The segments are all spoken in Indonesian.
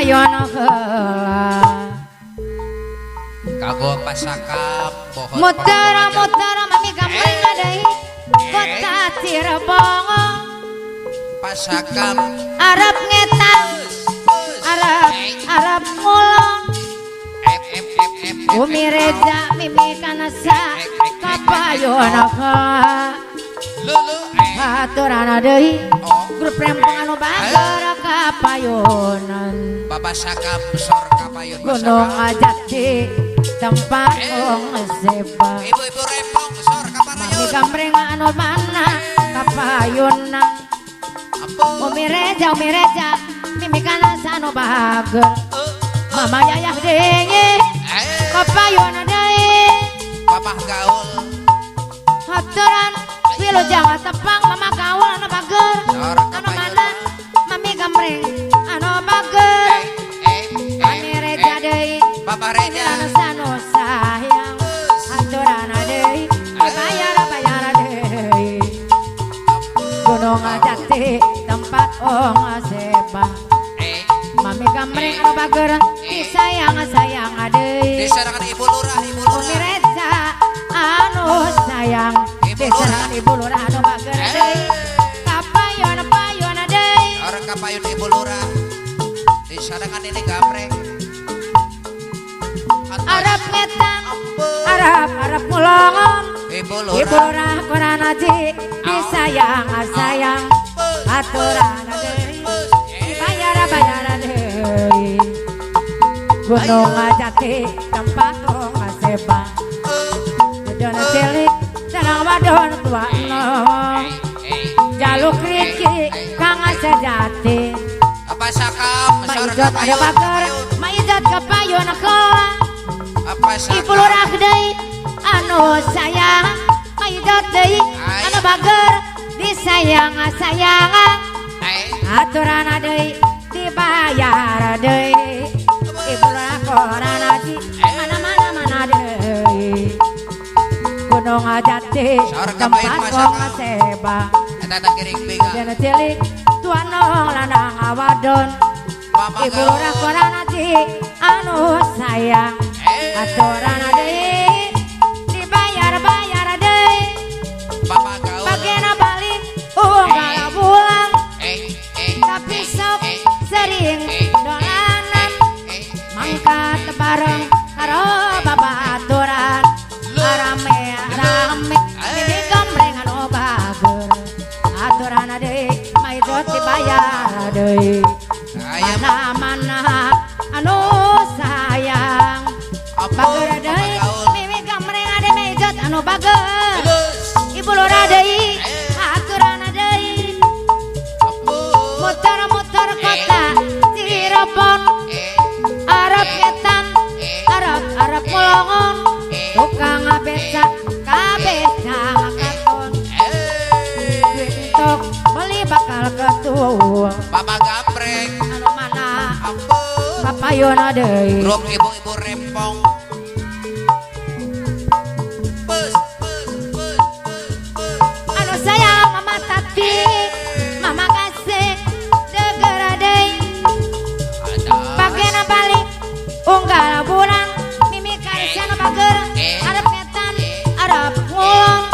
kapayon heula kagok pasakap pohon muter-muter mami gambreng deui kota Cirebon pasakap arep ngetang arep mulong Umi Reza mimi kanasa kapayon heula lulu aturana deui grup rempong anu bager kapayonan bapak sakap sor kapayun gunung ajati tempat seba ibu-ibu rempong sor mami kapayun gambreng anu mana kapayunan Umi Reza mimi kanasa anu bager mama yayah deui kapayona deui papah gaul aturan wilujeng tepang mama gaul anu bager anu mana mami gambreng anu bager Mami Reza deui bapak Reza anu sayang aturana deui bayar deui gunung jati tempat seba mami gambreng anu bager disayang deui diserangan ibu lurah Umi Reza anu sayang diserangan ibu lurah anu bager deui kapayon deui orang kapayun ibu lurah diserangan ini gambreng Arab ngetang Arab mulongon ibu ibu lurah koran aji disayang aturan deui bayar deui gunung jati tempat seba dedona cilik sareng wadon tua enom jaluk riki kang sejati apa sakap sor maijot ada bager maijot kapayon heula apa sakap ibu lurah deui anu sayang maijot deui anu bager disayang aturana deui dibayar deui ibu lurah koran aji mana deui gunung jati tempat seba eta kiring bega dana cilik tuan nong lanang wadon ibu lurah koran aji anu sayang aturana deui dibayar deui bapak gaul bagena balik unggal bulan tapi sok sering dolanan mangkat bareng karo babaturan rame mimi gambreng anu bager aturana deui maijot dibayar deui mana anu sayang bager deui mimi gambreng ade maijot anu bager ibu lurah deui aturana deui muter-muter kota Cirebon arep ngetan arep mulongon tukang becak kabecak katon untuk beli bakal ketua bapak gambreng anu mana ampun kapayona deui grup ibu-ibu rempong anu sayang mama tati mama kasih deger deui bagena balik unggal bulan mimi karisana bager arep ngetan arep ngulong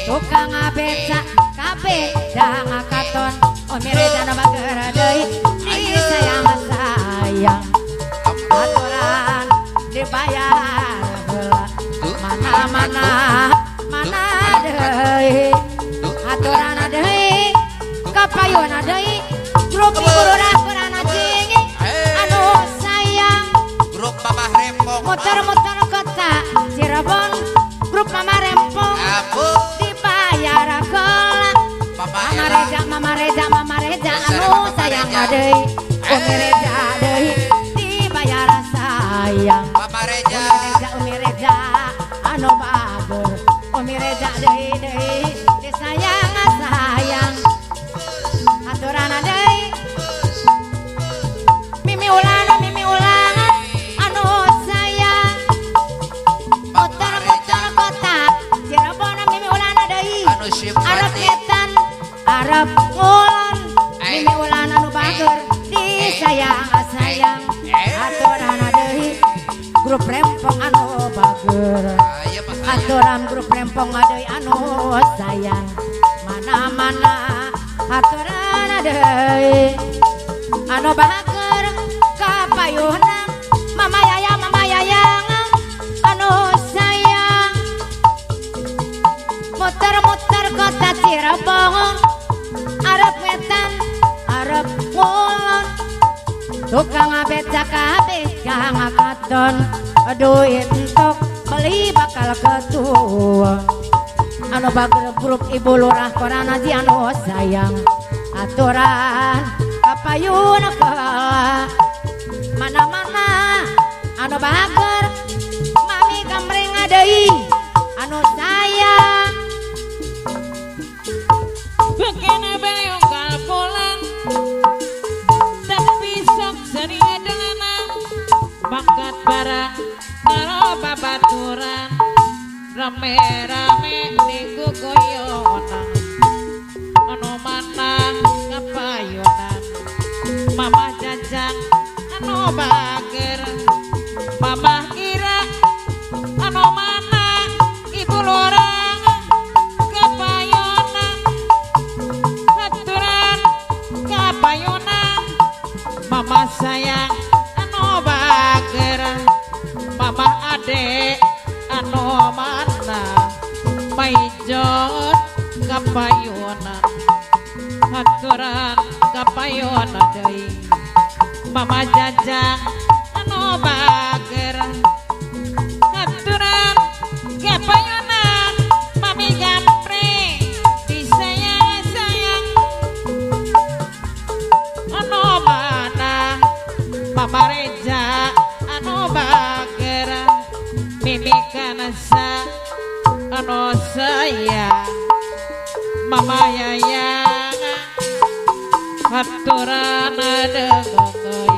tukang becak kabedang katon Umi Reza bager deui disayang aturan dibayar heula mana deui aturan deui kapayona deui grup ibu lurah koran aji anu sayang grup bapak rempong muter-muter kota Cirebon grup mama rempong ampun dibayar heula bapak Mama era sayang aturan deui grup rempong anu bager Ayo pas saya. aturan grup rempong deui anu sayang mana-mana aturan deui anu bager kapayuhna mama yayang anu sayang muter-muter kota Cirebon arep wetan arep ngulon tukang becak kang katon duit entok beli bakal ketua anu bager grup ibu lurah korana ji anu sayang aturan kapayun mana-mana anu bager mami gambreng deui anu sayang Bekena bereong kalpolan tapi sok sering dengan bakat barang karo babaturan rame-rame niku goyonan anu manang kapayunan mamah jajang anu bager mamah kira anu manang ibu lurang kapayunan aturan kapayunan mama sayang anu bager mama ade anu mana maijot kapayunan aturan kapayunan deui mama jajang anu bager aturan kapayunan mami gampre disayang-sayang anu mana mama reja anu bager mimi kanasa anu sayang mama yayang aturan deung